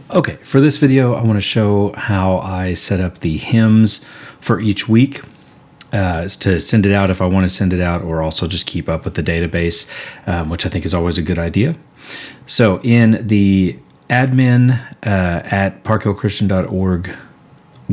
Okay, for this video, I want to show how I set up the hymns for each week to send it out if I want to send it out, or also just keep up with the database, which I think is always a good idea. So in the admin at parkhillchristian.org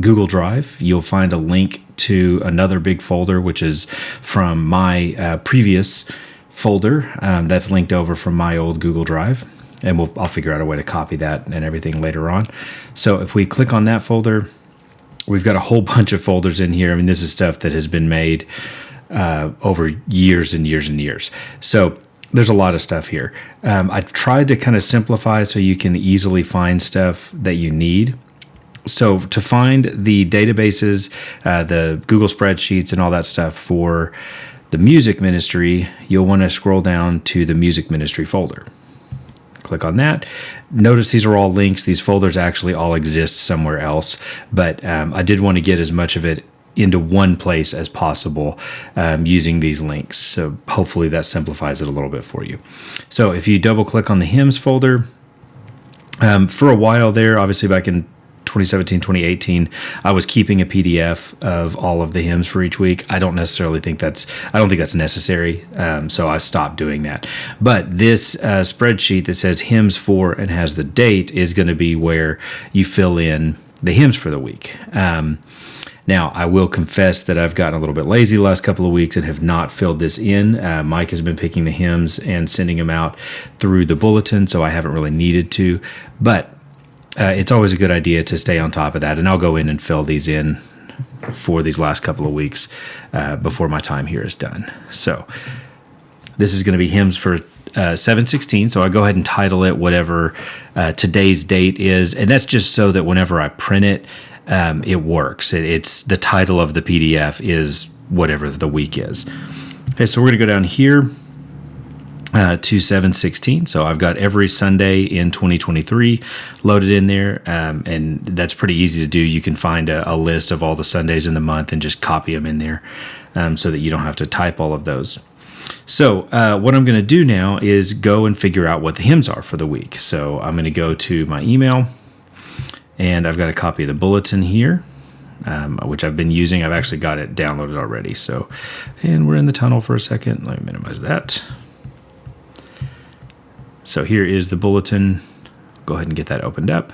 Google Drive, you'll find a link to another big folder, which is from my previous folder that's linked over from my old Google Drive. And I'll figure out a way to copy that and everything later on. So if we click on that folder, we've got a whole bunch of folders in here. I mean, this is stuff that has been made over years and years and years. So there's a lot of stuff here. I've tried to kind of simplify so you can easily find stuff that you need. So to find the databases, the Google spreadsheets and all that stuff for the music ministry, you'll want to scroll down to the music ministry folder. Click on that. Notice these are all links. These folders actually all exist somewhere else, but I did want to get as much of it into one place as possible using these links. So hopefully that simplifies it a little bit for you. So if you double click on the hymns folder, for a while there, obviously back in 2017, 2018, I was keeping a PDF of all of the hymns for each week. I don't think that's necessary. So I stopped doing that. But this spreadsheet that says hymns for and has the date is going to be where you fill in the hymns for the week. Now, I will confess that I've gotten a little bit lazy the last couple of weeks and have not filled this in. Mike has been picking the hymns and sending them out through the bulletin, so I haven't really needed to. But it's always a good idea to stay on top of that, and I'll go in and fill these in for these last couple of weeks before my time here is done. So this is going to be hymns for 7/16, so I go ahead and title it whatever today's date is, and that's just so that whenever I print it, it works. It's the title of the PDF is whatever the week is. Okay, so we're going to go down here to 7/16. So I've got every Sunday in 2023 loaded in there, and that's pretty easy to do. You can find a list of all the Sundays in the month and just copy them in there so that you don't have to type all of those. So what I'm going to do now is go and figure out what the hymns are for the week. So I'm going to go to my email, and I've got a copy of the bulletin here, which I've been using. I've actually got it downloaded already. And we're in the tunnel for a second. Let me minimize that. So here is the bulletin. Go ahead and get that opened up.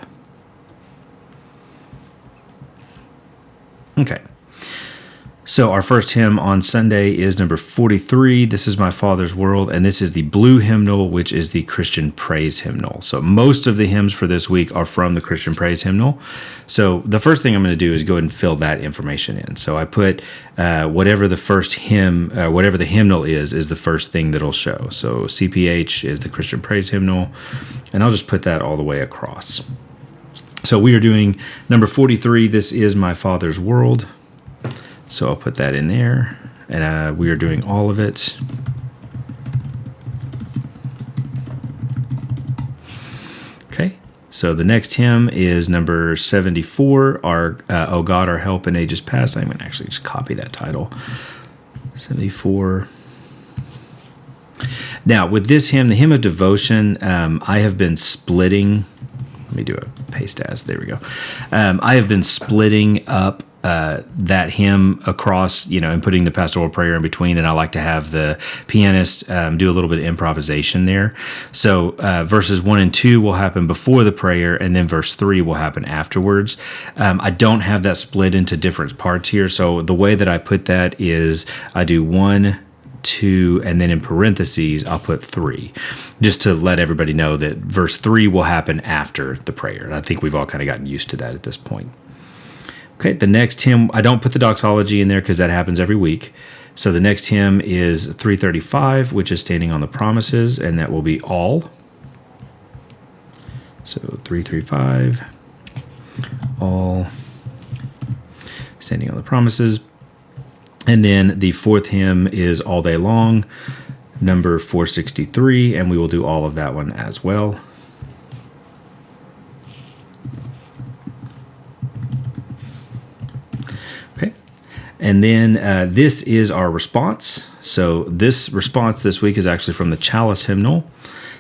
Okay. So our first hymn on Sunday is number 43. This is My Father's World, and this is the blue hymnal, which is the Christian Praise hymnal. So most of the hymns for this week are from the Christian Praise hymnal. So the first thing I'm going to do is go ahead and fill that information in. So I put whatever the first hymn, whatever the hymnal is the first thing that'll show. So CPH is the Christian Praise hymnal, and I'll just put that all the way across. So we are doing number 43. This is My Father's World. So I'll put that in there, and we are doing all of it. Okay, so the next hymn is number 74, O God, Our Help in Ages Past. I'm going to actually just copy that title, 74. Now, with this hymn, the hymn of devotion, I have been splitting. Let me do a paste as. There we go. I have been splitting up that hymn across, and putting the pastoral prayer in between, and I like to have the pianist do a little bit of improvisation there. So verses 1 and 2 will happen before the prayer, and then verse 3 will happen afterwards. I don't have that split into different parts here, so the way that I put that is I do 1, 2, and then in parentheses I'll put 3, just to let everybody know that verse 3 will happen after the prayer. And I think we've all kind of gotten used to that at this point. Okay, the next hymn, I don't put the doxology in there because that happens every week. So the next hymn is 335, which is Standing on the Promises, and that will be all. So 335, all, Standing on the Promises. And then the fourth hymn is All Day Long, number 463, and we will do all of that one as well. And then this is our response. So this response this week is actually from the Chalice Hymnal.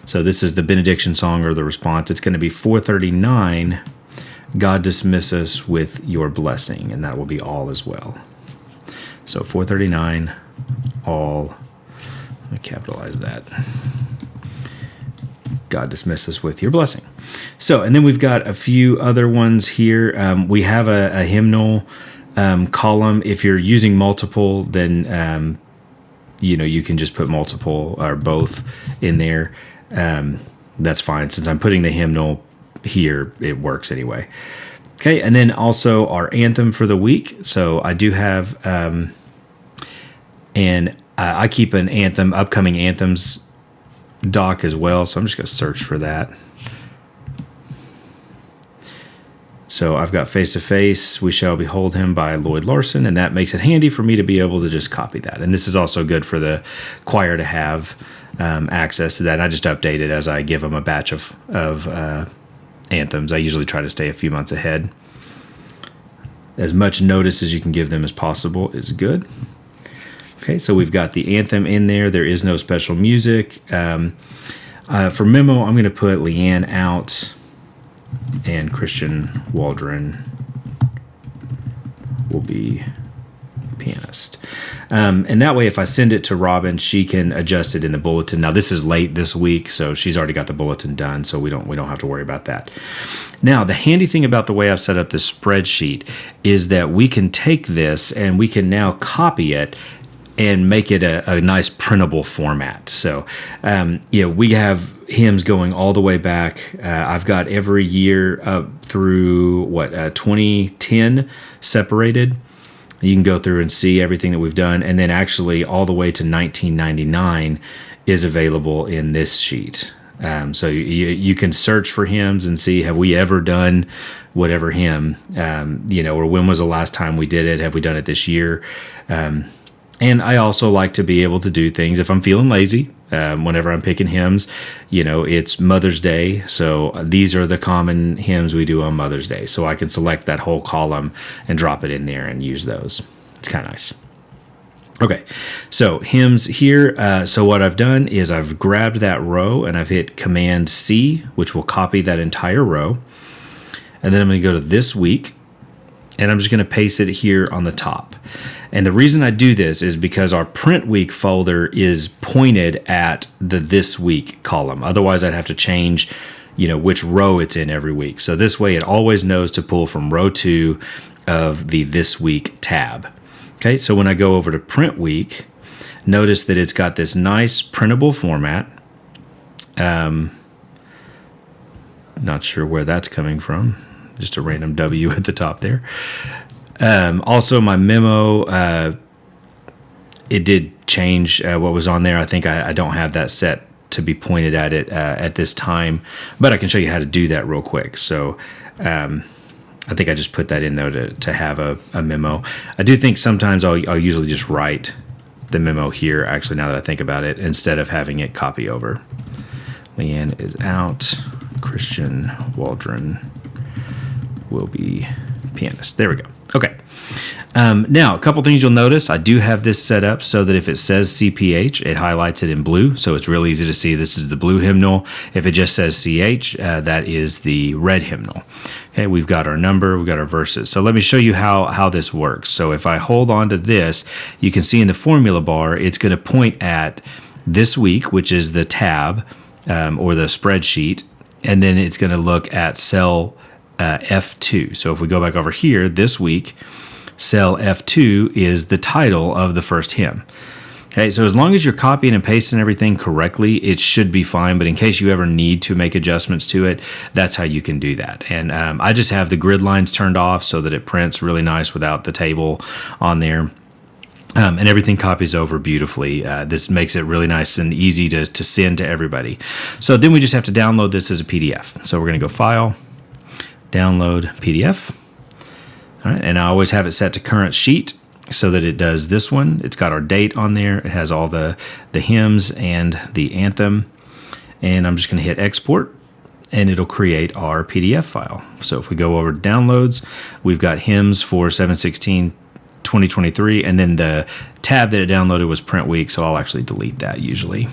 So this is the benediction song or the response. It's going to be 439, God dismiss us with your blessing, and that will be all as well. So 439, all, let me capitalize that. God dismiss us with your blessing. So, and then we've got a few other ones here. We have a hymnal column. If you're using multiple, then, you can just put multiple or both in there. That's fine. Since I'm putting the hymnal here, it works anyway. Okay, and then also our anthem for the week. So I do have, I keep an anthem, upcoming anthems doc as well. So I'm just going to search for that. So I've got Face to Face, We Shall Behold Him by Lloyd Larson, and that makes it handy for me to be able to just copy that. And this is also good for the choir to have access to that. And I just update it as I give them a batch of anthems. I usually try to stay a few months ahead. As much notice as you can give them as possible is good. Okay, so we've got the anthem in there. There is no special music. For memo, I'm going to put Leanne out, and Christian Waldron will be pianist. And that way, if I send it to Robin, she can adjust it in the bulletin. Now, this is late this week, so she's already got the bulletin done, so we don't have to worry about that. Now, the handy thing about the way I've set up this spreadsheet is that we can take this and we can now copy it and make it a nice printable format. So, we have hymns going all the way back. I've got every year up through 2010 separated. You can go through and see everything that we've done, and then actually all the way to 1999 is available in this sheet. So you can search for hymns and see, have we ever done whatever hymn, or when was the last time we did it? Have we done it this year? And I also like to be able to do things if I'm feeling lazy. Whenever I'm picking hymns, it's Mother's Day. So these are the common hymns we do on Mother's Day. So I can select that whole column and drop it in there and use those. It's kind of nice. Okay, so hymns here. So what I've done is I've grabbed that row and I've hit Command C, which will copy that entire row. And then I'm going to go to this week, and I'm just going to paste it here on the top. And the reason I do this is because our print week folder is pointed at the this week column. Otherwise, I'd have to change, which row it's in every week. So this way, it always knows to pull from row 2 of the this week tab. Okay, so when I go over to print week, notice that it's got this nice printable format. Not sure where that's coming from. Just a random W at the top there. Also, my memo, it did change what was on there. I think I don't have that set to be pointed at it at this time, but I can show you how to do that real quick. So I think I just put that in there to have a memo. I do think sometimes I'll usually just write the memo here, actually, now that I think about it, instead of having it copy over. Leanne is out. Christian Waldron will be pianist. There we go. Okay. Now, a couple things you'll notice. I do have this set up so that if it says CPH, it highlights it in blue. So it's really easy to see this is the blue hymnal. If it just says CH, that is the red hymnal. Okay, we've got our number, we've got our verses. So let me show you how this works. So if I hold on to this, you can see in the formula bar, it's going to point at this week, which is the tab or the spreadsheet. And then it's going to look at cell F2. So if we go back over here, this week, cell F2 is the title of the first hymn. Okay, so as long as you're copying and pasting everything correctly, it should be fine. But in case you ever need to make adjustments to it, that's how you can do that. And I just have the grid lines turned off so that it prints really nice without the table on there. And everything copies over beautifully. This makes it really nice and easy to send to everybody. So then we just have to download this as a PDF. So we're going to go File, Download PDF. All right, and I always have it set to current sheet so that it does this one. It's got our date on there. It has all the hymns and the anthem. And I'm just going to hit Export, and it'll create our PDF file. So if we go over to Downloads, we've got hymns for 7/16 2023, and then the tab that it downloaded was print week, so I'll actually delete that usually.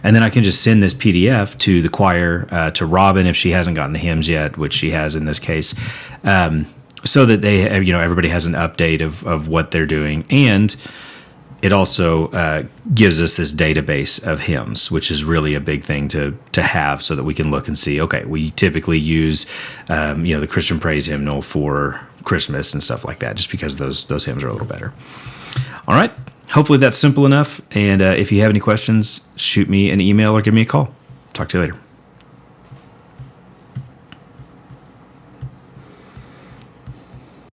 And then I can just send this PDF to the choir, to Robin if she hasn't gotten the hymns yet, which she has in this case, so that they, everybody has an update of what they're doing. And it also gives us this database of hymns, which is really a big thing to have, so that we can look and see, okay, we typically use, the Christian Praise Hymnal for Christmas and stuff like that, just because those hymns are a little better. All right. Hopefully that's simple enough. And if you have any questions, shoot me an email or give me a call. Talk to you later.